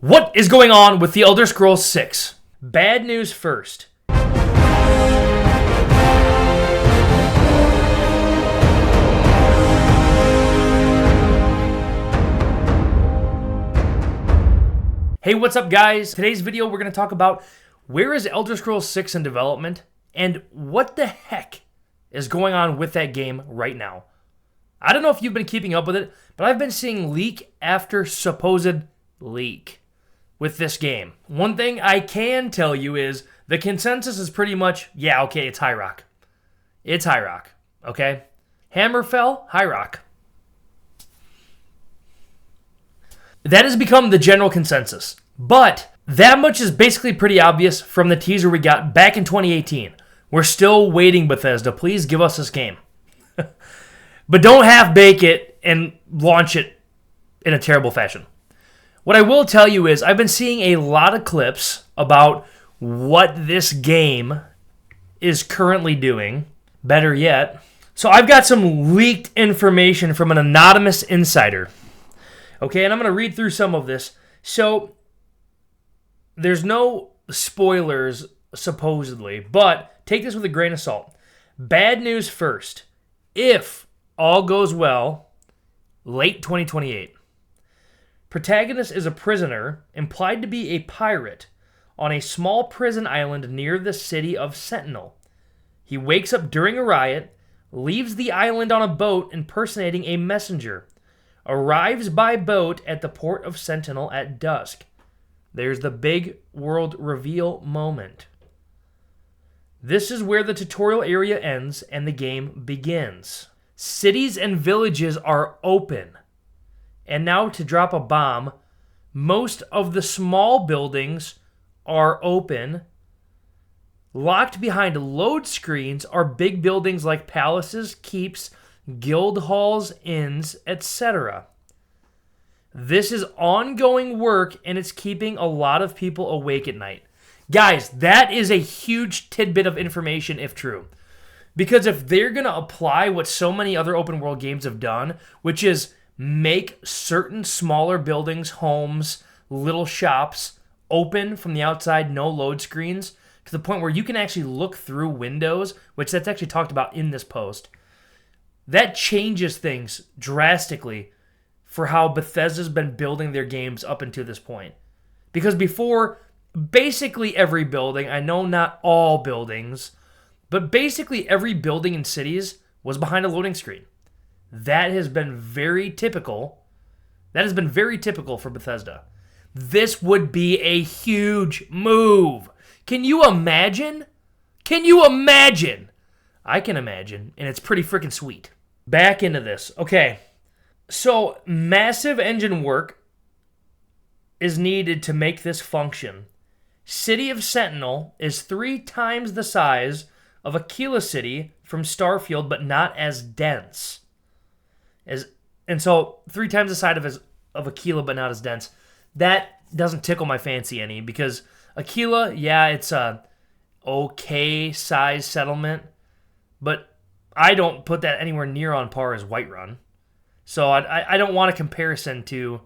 What is going on with The Elder Scrolls 6? Bad news first. Hey, what's up guys? Today's video we're going to talk about where is Elder Scrolls 6 in development and what the heck is going on with that game right now. I don't know if you've been keeping up with it, but I've been seeing leak after supposed leak with this game. One thing I can tell you is the consensus is pretty much, yeah, okay, it's High Rock. It's High Rock, okay? Hammerfell, High Rock. That has become the general consensus. But that much is basically pretty obvious from the teaser we got back in 2018. We're still waiting, Bethesda. Please give us this game. But don't half-bake it and launch it in a terrible fashion. What I will tell you is I've been seeing a lot of clips about what this game is currently doing. Better yet. So I've got some leaked information from an anonymous insider. Okay, and I'm going to read through some of this. So there's no spoilers, supposedly, but take this with a grain of salt. Bad news first. If all goes well, late 2028. Protagonist is a prisoner, implied to be a pirate, on a small prison island near the city of Sentinel. He wakes up during a riot, leaves the island on a boat impersonating a messenger, arrives by boat at the port of Sentinel at dusk. There's the big world reveal moment. This is where the tutorial area ends and the game begins. Cities and villages are open. And now to drop a bomb, most of the small buildings are open. Locked behind load screens are big buildings like palaces, keeps, guild halls, inns, etc. This is ongoing work and it's keeping a lot of people awake at night. Guys, that is a huge tidbit of information if true. Because if they're going to apply what so many other open world games have done, which is make certain smaller buildings, homes, little shops open from the outside, no load screens, to the point where you can actually look through windows, which that's actually talked about in this post. That changes things drastically for how Bethesda's been building their games up until this point. Because before, basically every building, I know not all buildings, but basically every building in cities was behind a loading screen. That has been very typical. That has been very typical for Bethesda. This would be a huge move. Can you imagine? Can you imagine? I can imagine, and it's pretty freaking sweet. Back into this. Okay, so massive engine work is needed to make this function. City of Sentinel is 3 times the size of Akila City from Starfield, but not as dense. And so 3 times the size of Akila, but not as dense. That doesn't tickle my fancy any, because Akila, yeah, it's a okay size settlement, but I don't put that anywhere near on par as Whiterun. So I don't want a comparison to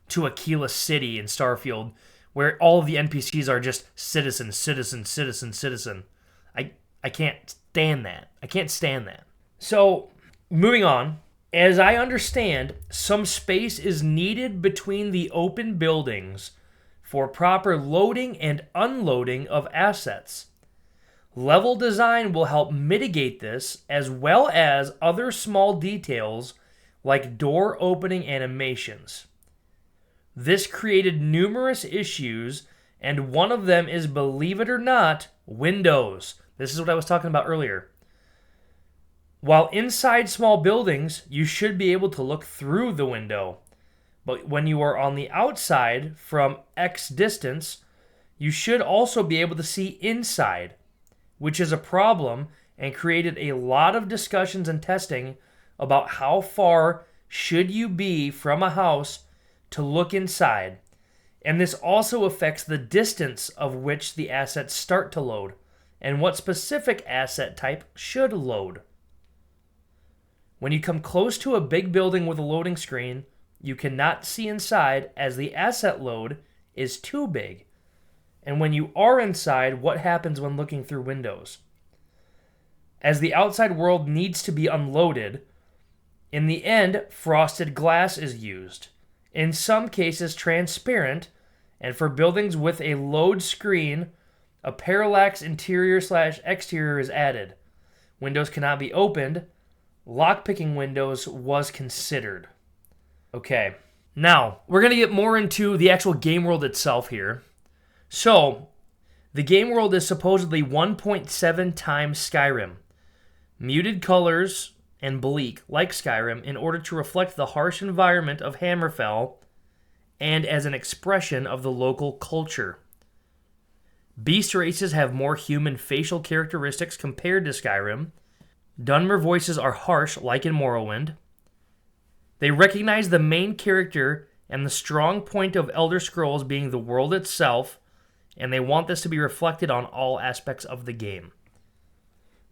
Akila City in Starfield, where all of the NPCs are just citizen, citizen, citizen, citizen. I can't stand that. I can't stand that. So, moving on. As I understand, some space is needed between the open buildings for proper loading and unloading of assets. Level design will help mitigate this, as well as other small details like door opening animations. This created numerous issues, and one of them is, believe it or not, windows. This is what I was talking about earlier. While inside small buildings, you should be able to look through the window. But when you are on the outside from X distance, you should also be able to see inside, which is a problem and created a lot of discussions and testing about how far should you be from a house to look inside. And this also affects the distance of which the assets start to load and what specific asset type should load. When you come close to a big building with a loading screen, you cannot see inside as the asset load is too big? And when you are inside, what happens when looking through windows? As the outside world needs to be unloaded, in the end, frosted glass is used. In some cases, transparent, and for buildings with a load screen, a parallax interior/exterior is added. Windows cannot be opened. Lockpicking windows was considered. Okay, now we're going to get more into the actual game world itself here. So, the game world is supposedly 1.7 times Skyrim. Muted colors and bleak, like Skyrim, in order to reflect the harsh environment of Hammerfell and as an expression of the local culture. Beast races have more human facial characteristics compared to Skyrim. Dunmer voices are harsh, like in Morrowind. They recognize the main character and the strong point of Elder Scrolls being the world itself, and they want this to be reflected on all aspects of the game.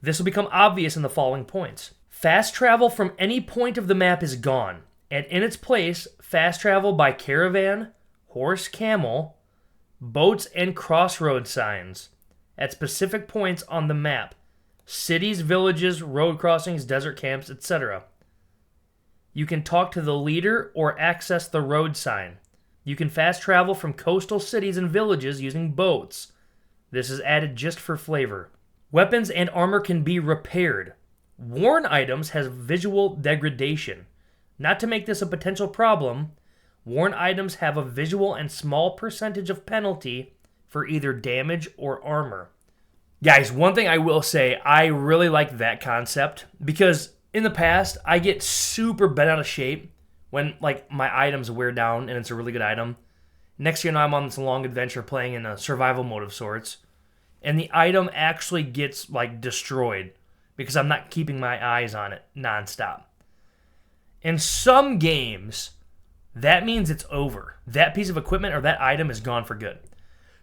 This will become obvious in the following points. Fast travel from any point of the map is gone, and in its place, fast travel by caravan, horse, camel, boats, and crossroad signs at specific points on the map. Cities, villages, road crossings, desert camps, etc. You can talk to the leader or access the road sign. You can fast travel from coastal cities and villages using boats. This is added just for flavor. Weapons and armor can be repaired. Worn items has visual degradation. Not to make this a potential problem, worn items have a visual and small percentage of penalty for either damage or armor. Guys, one thing I will say, I really like that concept because in the past, I get super bent out of shape when like my items wear down and it's a really good item. Next thing you know, I'm on this long adventure playing in a survival mode of sorts, and the item actually gets like destroyed because I'm not keeping my eyes on it nonstop. In some games, that means it's over. That piece of equipment or that item is gone for good.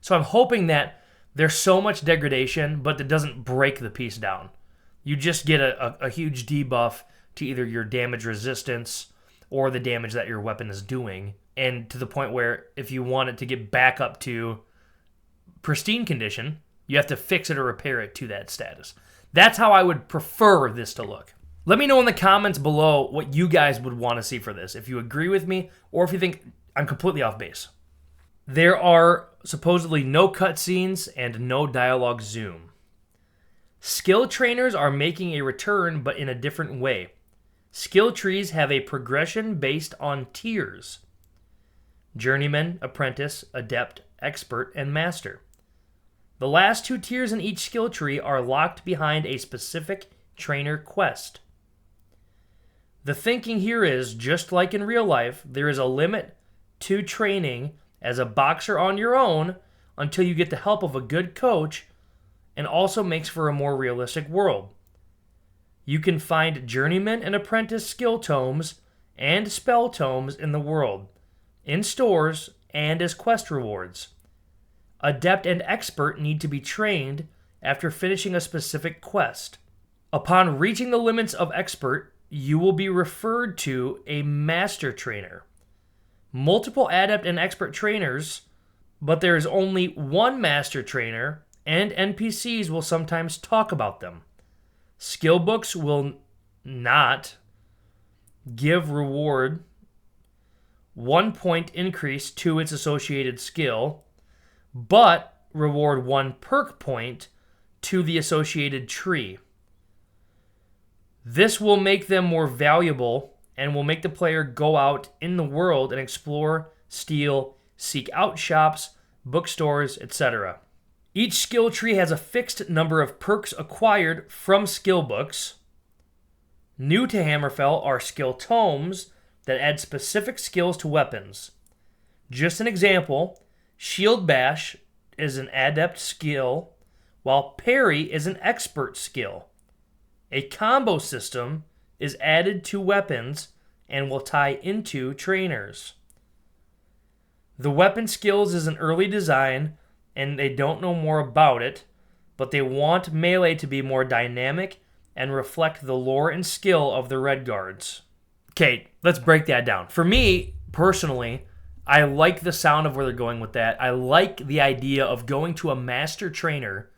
So I'm hoping that there's so much degradation, but that doesn't break the piece down. You just get a huge debuff to either your damage resistance or the damage that your weapon is doing, and to the point where if you want it to get back up to pristine condition, you have to fix it or repair it to that status. That's how I would prefer this to look. Let me know in the comments below what you guys would want to see for this, if you agree with me or if you think I'm completely off base. There are supposedly no cutscenes and no dialogue zoom. Skill trainers are making a return, but in a different way. Skill trees have a progression based on tiers: Journeyman, Apprentice, Adept, Expert, and Master. The last two tiers in each skill tree are locked behind a specific trainer quest. The thinking here is, just like in real life, there is a limit to training as a boxer on your own until you get the help of a good coach, and also makes for a more realistic world. You can find Journeyman and Apprentice skill tomes and spell tomes in the world, in stores, and as quest rewards. Adept and Expert need to be trained after finishing a specific quest. Upon reaching the limits of Expert, you will be referred to a Master Trainer. Multiple Adept and Expert trainers, but there is only one Master Trainer, and NPCs will sometimes talk about them. Skill books will not give reward 1 point increase to its associated skill, but reward 1 perk point to the associated tree. This will make them more valuable and will make the player go out in the world and explore, steal, seek out shops, bookstores, etc. Each skill tree has a fixed number of perks acquired from skill books. New to Hammerfell are skill tomes that add specific skills to weapons. Just an example, Shield Bash is an adept skill, while Parry is an expert skill. A combo system is added to weapons and will tie into trainers. The weapon skills is an early design, and they don't know more about it, but they want melee to be more dynamic and reflect the lore and skill of the Red Guards. Okay, let's break that down. For me, personally, I like the sound of where they're going with that. I like the idea of going to a master trainer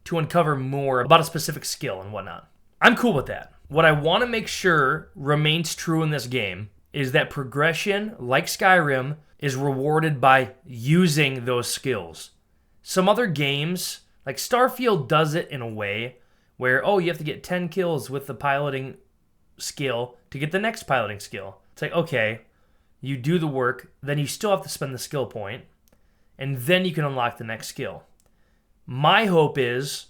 to uncover more about a specific skill and whatnot. I'm cool with that. What I want to make sure remains true in this game is that progression, like Skyrim, is rewarded by using those skills. Some other games, like Starfield does it in a way where, you have to get 10 kills with the piloting skill to get the next piloting skill. It's like, okay, you do the work, then you still have to spend the skill point, and then you can unlock the next skill. My hope is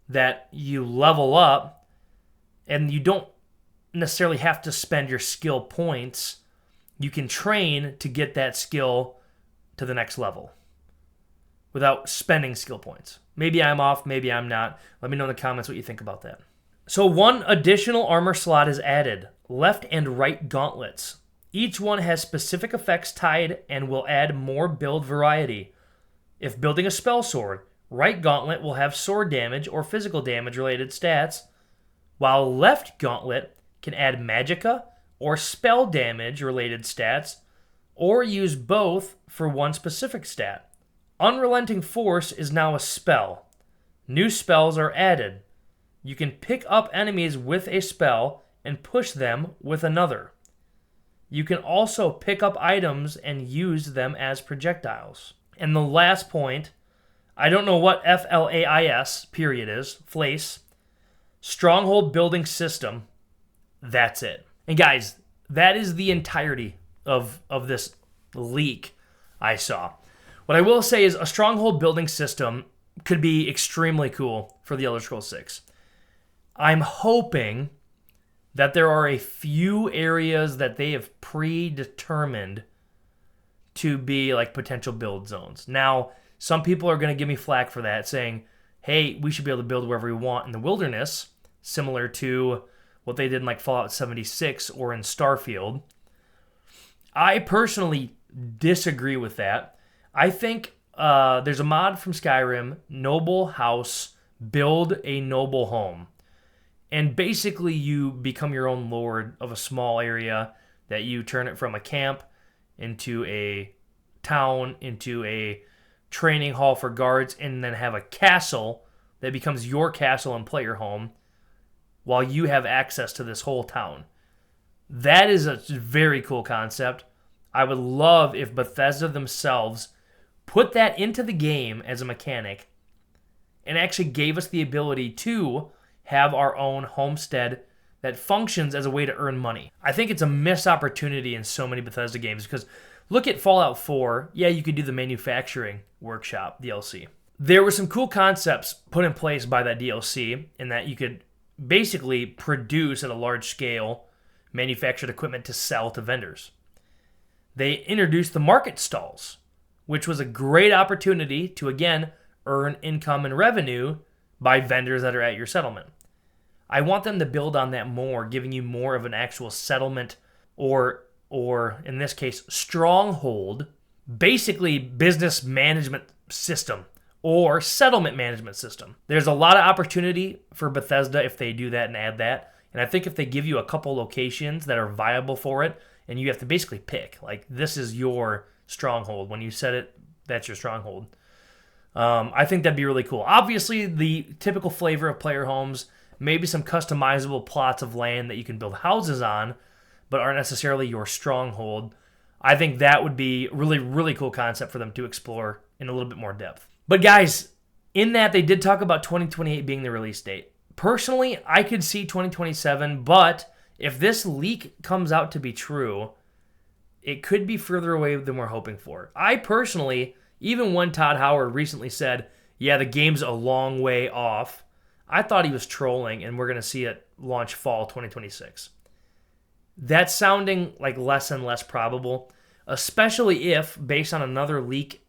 that you level up and you don't necessarily have to spend your skill points. You can train to get that skill to the next level without spending skill points. Maybe I'm off, maybe I'm not. Let me know in the comments what you think about that. So one additional armor slot is added, left and right gauntlets. Each one has specific effects tied and will add more build variety. If building a spell sword, right gauntlet will have sword damage or physical damage related stats, while left gauntlet can add magicka or spell damage related stats, or use both for one specific stat. Unrelenting Force is now a spell. New spells are added. You can pick up enemies with a spell and push them with another. You can also pick up items and use them as projectiles. And the last point, I don't know what FLAIS period is, FLACE, Stronghold Building System. That's it. And guys, that is the entirety of this leak I saw. What I will say is a Stronghold building system could be extremely cool for the Elder Scrolls 6. I'm hoping that there are a few areas that they have predetermined to be like potential build zones. Now, some people are going to give me flack for that, saying, hey, we should be able to build wherever we want in the wilderness, similar to what they did in like Fallout 76 or in Starfield. I personally disagree with that. I think there's a mod from Skyrim, Noble House, build a noble home. And basically you become your own lord of a small area that you turn it from a camp into a town, into a training hall for guards, and then have a castle that becomes your castle and player home while you have access to this whole town. That is a very cool concept. I would love if Bethesda themselves put that into the game as a mechanic and actually gave us the ability to have our own homestead that functions as a way to earn money. I think it's a missed opportunity in so many Bethesda games because look at Fallout 4. Yeah, you could do the manufacturing workshop DLC. There were some cool concepts put in place by that DLC in that you could basically produce at a large scale manufactured equipment to sell to vendors. They introduced the market stalls, which was a great opportunity to, again, earn income and revenue by vendors that are at your settlement. I want them to build on that more, giving you more of an actual settlement or in this case, stronghold, basically business management system or settlement management system. There's a lot of opportunity for Bethesda if they do that and add that. And I think if they give you a couple locations that are viable for it, and you have to basically pick, like, this is your stronghold. When you set it, that's your stronghold. I think that'd be really cool. Obviously, the typical flavor of player homes, maybe some customizable plots of land that you can build houses on, but aren't necessarily your stronghold. I think that would be really, really cool concept for them to explore in a little bit more depth. But guys, in that they did talk about 2028 being the release date. Personally, I could see 2027, but if this leak comes out to be true, it could be further away than we're hoping for. I personally, even when Todd Howard recently said, yeah, the game's a long way off, I thought he was trolling and we're going to see it launch fall 2026. That's sounding like less and less probable, especially if, based on another leak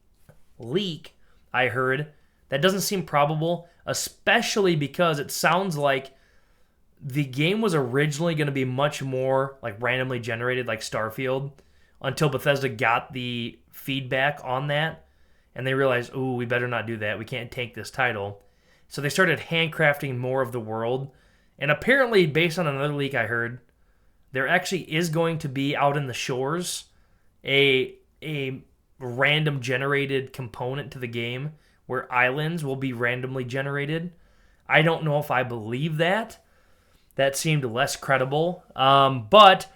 I heard, that doesn't seem probable, especially because it sounds like the game was originally going to be much more like randomly generated like Starfield until Bethesda got the feedback on that and they realized, ooh, we better not do that. We can't tank this title. So they started handcrafting more of the world. And apparently, based on another leak I heard, there actually is going to be out in the shores a random generated component to the game where islands will be randomly generated. I don't know if I believe that. That seemed less credible. But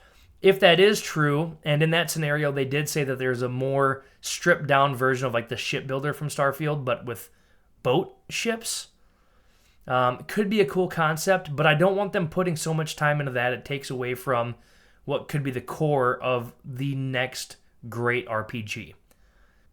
if that is true, and in that scenario, they did say that there's a more stripped down version of like the shipbuilder from Starfield, but with boat ships. Could be a cool concept, but I don't want them putting so much time into that. It takes away from what could be the core of the next great RPG.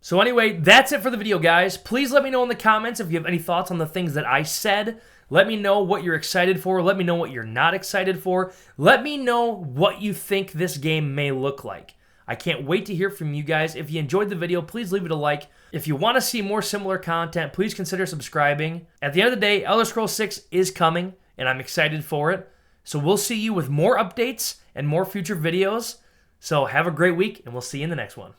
So anyway, that's it for the video, guys. Please let me know in the comments if you have any thoughts on the things that I said. Let me know what you're excited for. Let me know what you're not excited for. Let me know what you think this game may look like. I can't wait to hear from you guys. If you enjoyed the video, please leave it a like. If you want to see more similar content, please consider subscribing. At the end of the day, Elder Scrolls 6 is coming, and I'm excited for it. So we'll see you with more updates and more future videos. So have a great week, and we'll see you in the next one.